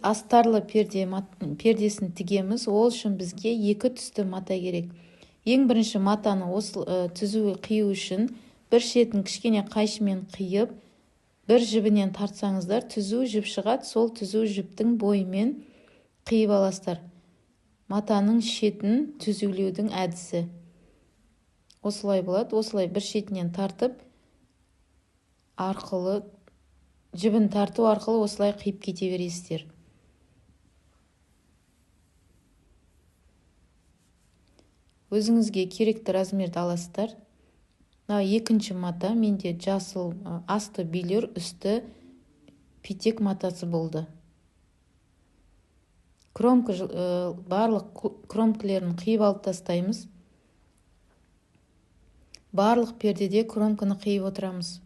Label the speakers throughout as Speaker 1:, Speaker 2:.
Speaker 1: астарлы пердесін тігеміз. Ол үшін бізге екі түсті мата керек. Ең бірінші матаны түзу қию үшін бір шетін кішкене қайшымен қиып, бір жібінен тартсаңыздар, түзу жіп шығады. Сол түзу жіптің бойымен қиып аласыздар. Матаның шетін түзулеудің әдісі осылай болады. Осылай бір шетінен тартып, жібін тарту арқылы осылай қиып кете бересіздер. Өзіңізге керекті размерді аласыздар. Екінші мата менде жасыл асты билер, үсті петек матасы болды. Барлық кромкілерін қиып алып тастаймыз. Барлық пердеде кромканы қиып отырамыз.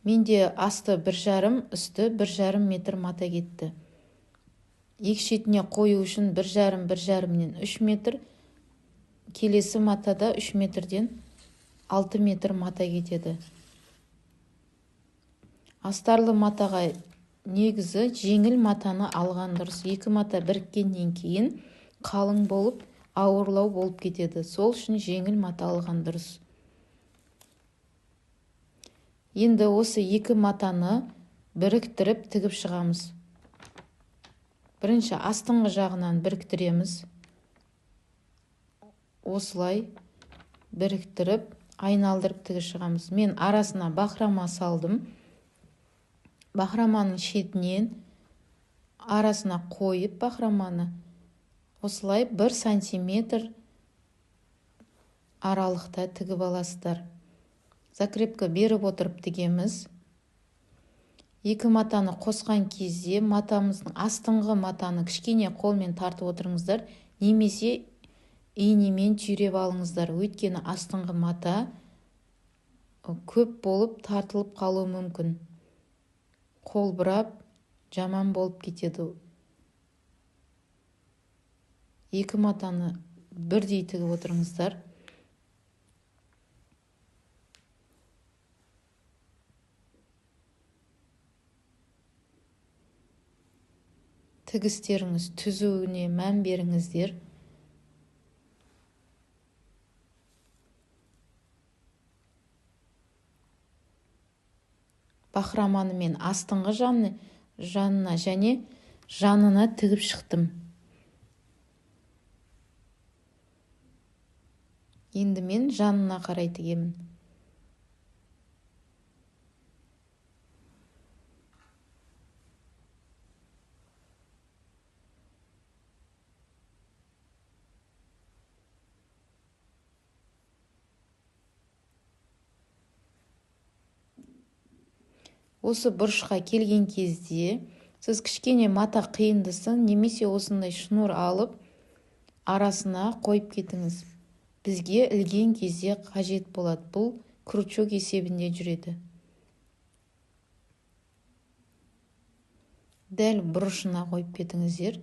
Speaker 1: Менде асты 1,5, үсті 1,5 метр мата кетті. Екі шетіне қою үшін 1,5-1,5-нен 3 метр, келесі матада 3 метрден 6 метр мата кетеді. Астарлы матаға негізі жеңіл матаны алған дұрыс. Екі мата біріккеннен кейін қалың болып, ауырлау болып кетеді. Сол үшін жеңіл мата алған дұрыс. Енді осы екі матаны біріктіріп тігіп шығамыз. Бірінші астыңғы жағынан біріктіреміз. Осылай біріктіріп, айналдырып тігіп шығамыз. Мен арасына бақрама салдым. Бақраманың шетінен арасына қойып бақраманы осылай 1 сантиметр аралықта тігіп аласыздар. Закрепка беріп отырып тігеміз. Екі матаны қосқан кезде матамыздың астыңғы матаны кішкене қолмен тартып отырыңыздар, немесе иінемен түйреп алыңыздар. Өйткені астыңғы мата көп болып тартылып қалуы мүмкін. Қол бұрап жаман болып кетеді. Екі матаны бірдей тігіп отырыңыздар. Тігістеріңіз түзуіне мән беріңіздер. Бақраманы мен астыңғы жанына және жанына тігіп шықтым. Енді мен жанына қарай тігемін. Осы бұрышқа келген кезде сіз кішкене мата қиындысын немесе осындай шнур алып арасына қойып кетіңіз. Бізге ілген кезде қажет болады. Бұл крючок есебінде жүреді. Дәл бұрышына қойып кетіңіздер.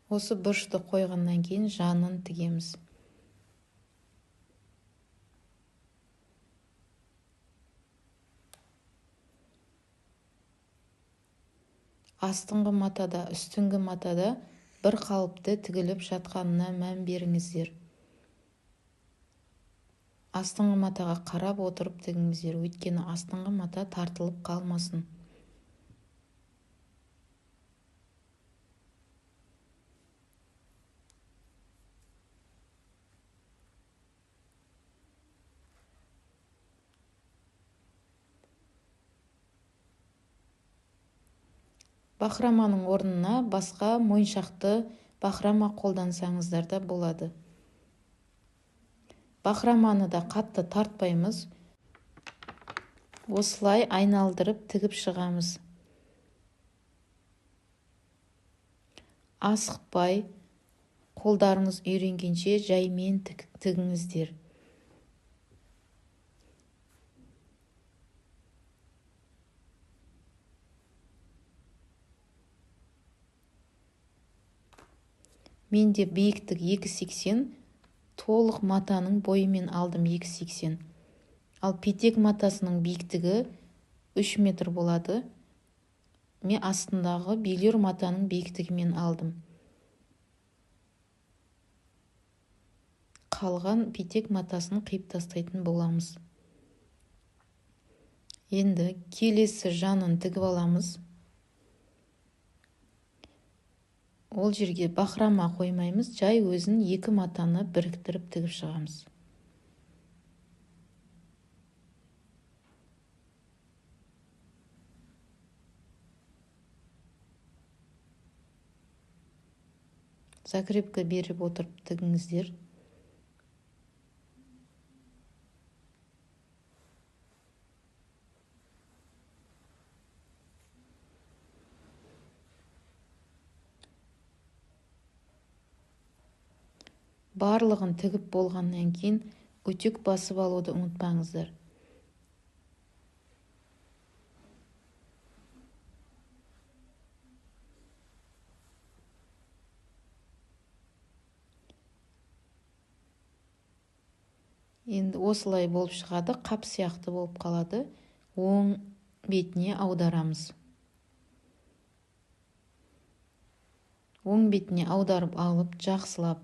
Speaker 1: Осы бұрышты қойғаннан кейін жанын тігеміз. Астыңғы матада, үстіңгі матада бір қалыпты тігіліп жатқанына мән беріңіздер. Астыңғы матаға қарап отырып тігіңіздер, өйткені астыңғы мата тартылып қалмасын. Бақраманың орнына басқа мойыншақты бақрама қолдансаңыздар да болады. Бақраманы да қатты тартпаймыз. Осылай айналдырып тігіп шығамыз. Асықпай, қолдарыңыз үйренгенше жаймен тігіңіздер. Менде биіктік 2,80, толық матаның бойымен алдым 2,80. Ал петек матасының биіктігі 3 метр болады. Мен астындағы белер матаның биіктігімен алдым. Қалған петек матасын қиып тастайтын боламыз. Енді келесі жанын тігіп аламыз. Ол жерге бақырама қоймаймыз, жай өзін 2 матаны біріктіріп тігіп шығамыз. Закрепка беріп отырып тігіңіздер. Барлығын тігіп болғаннан кейін үтік басып алуды ұмытпаңыздар. Енді осылай болып шығады, қап сияқты болып қалады. Оң бетіне аударамыз. Оң бетіне аударып алып, жақсылап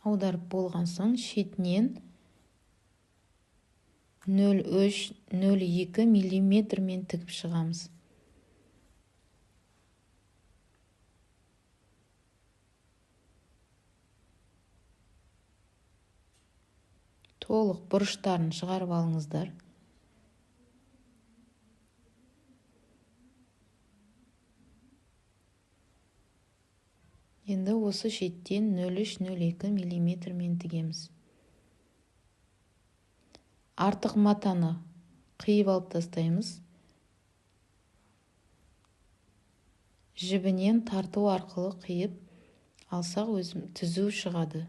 Speaker 1: аударып болған соң шетінен 0,3-0,2 миллиметрмен тігіп шығамыз. Толық бұрыштарын шығарып алыңыздар. Енді осы шеттен 0,3-0,2 миллиметрмен тігеміз. Артық матаны қиып алып тастаймыз. Жібінен тарту арқылы қиып алсақ өзім түзу шығады.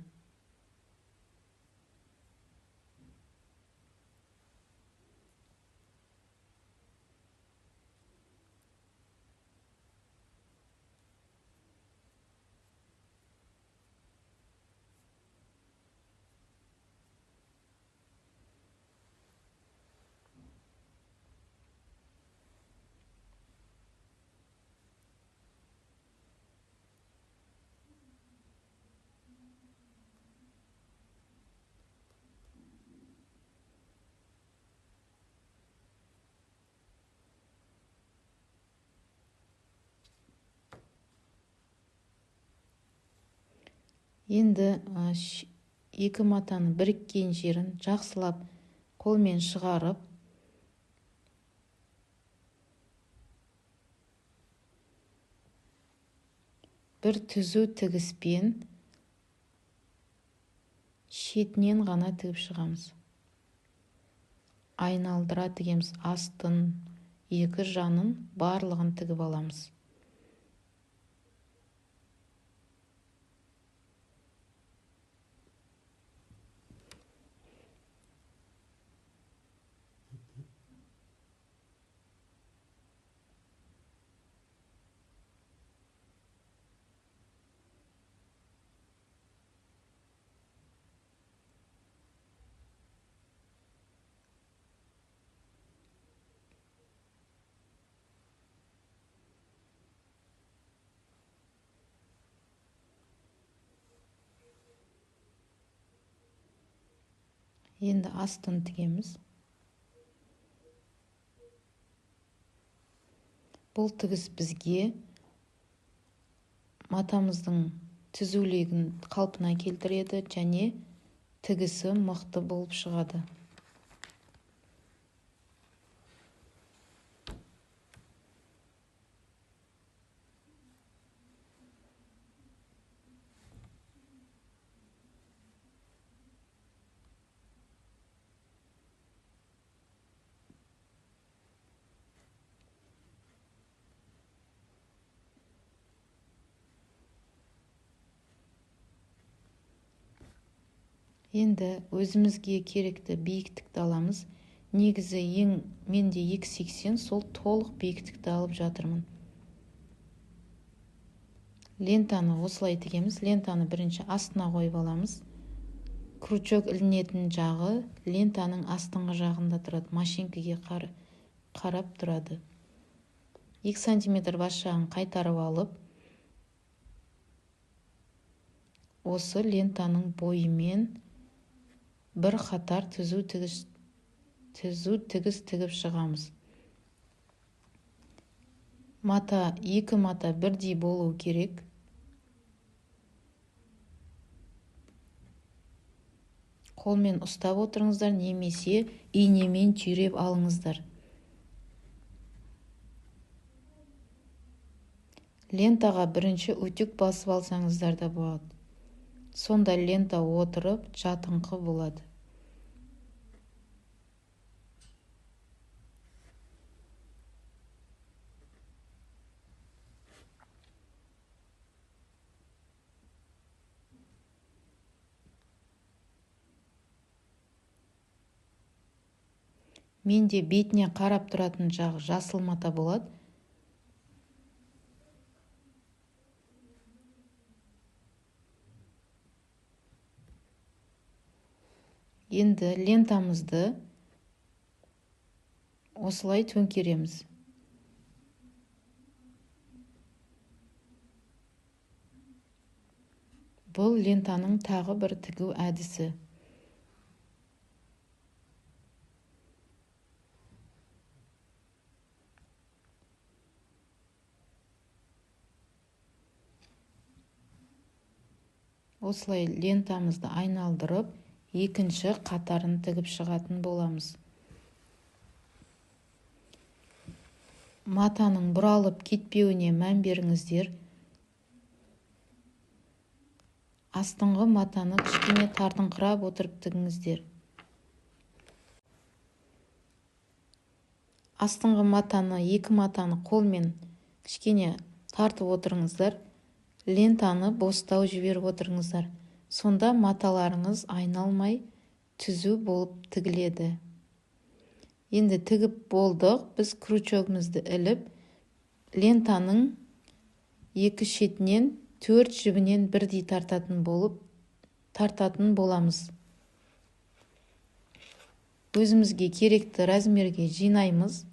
Speaker 1: Енді 2 матаны біріккен жерін жақсылап қолмен шығарып, бір түзу тігіспен шетінен ғана тігіп шығамыз. Айналдыра тігеміз, астын, 2 жанын барлығын тігіп аламыз. Енді астын тігеміз. Бұл тігіс бізге матамыздың түзулігін қалпына келтіреді және тігісі мықты болып шығады. Енді өзімізге керекті биіктікті аламыз. Негізі менде 2,80, сол толық биіктікті алып жатырмын. Лентаны осылай тігеміз. Лентаны бірінші астына қойып аламыз. Крючок ілінетін жағы лентаның астыңғы жағында тұрады. Машинкаға қарап тұрады. 2 см бас жағын қайтарып алып, осы лентаның бойымен бір қатар түзу тігіс тігіп шығамыз. Екі мата бірдей болу керек. Қолмен ұстап отырыңыздар, немесе иінемен түйреп алыңыздар. Лентаға бірінші үтік басып алсаңыздар да болады. Сонда лента отырып жатыңқы болады. Менде бетіне қарап тұратын жағы жасыл мата болады. Енді лентамызды осылай төңкереміз. Бұл лентаның тағы бір тігу әдісі. Осылай лентамызды айналдырып, екінші қатарын тігіп шығатын боламыз. Матаның бұралып кетпеуіне мән беріңіздер. Астыңғы матаны кішкене тартыңқырап отырып тігіңіздер. Астыңғы матаны, екі матаны қолмен кішкене тартып отырыңыздар. Лентаны бостау жіберіп отырыңыздар. Сонда маталарыңыз айналмай түзу болып тігіледі. Енді тігіп болдық. Біз крючогымызды іліп, лентаның екі шетінен 4 жібінен бірдей тартатын боламыз. Өзімізге керекті размерге жинаймыз.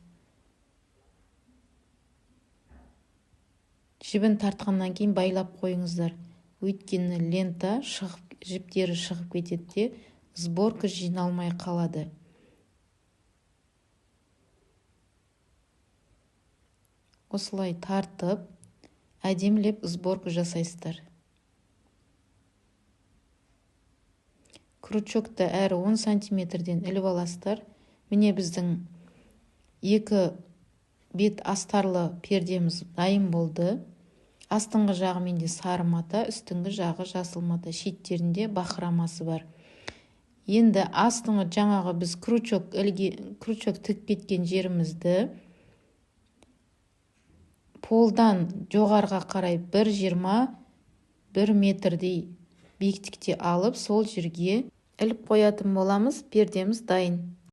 Speaker 1: Жібін тартқаннан кейін байлап қойыңыздар. Өйткені лента жіптері шығып кетеді, сборка жиналмай қалады. Осылай тартып, әдемілеп сборка жасайсыздар. Крючокты әрі 10 сантиметрден іліп аласыздар. Міне біздің екі бет астарлы пердеміз дайын болды. Астыңғы жағы менде сары мата, үстіңгі жағы жасыл мата, шеттерінде бақырамасы бар. Енді астыңғы жаңағы біз крючок тігіп кеткен жерімізді полдан жоғарға қарай 1,20 метрдей биіктікте алып, сол жерге іліп қоятын боламыз. Пердеміз дайын.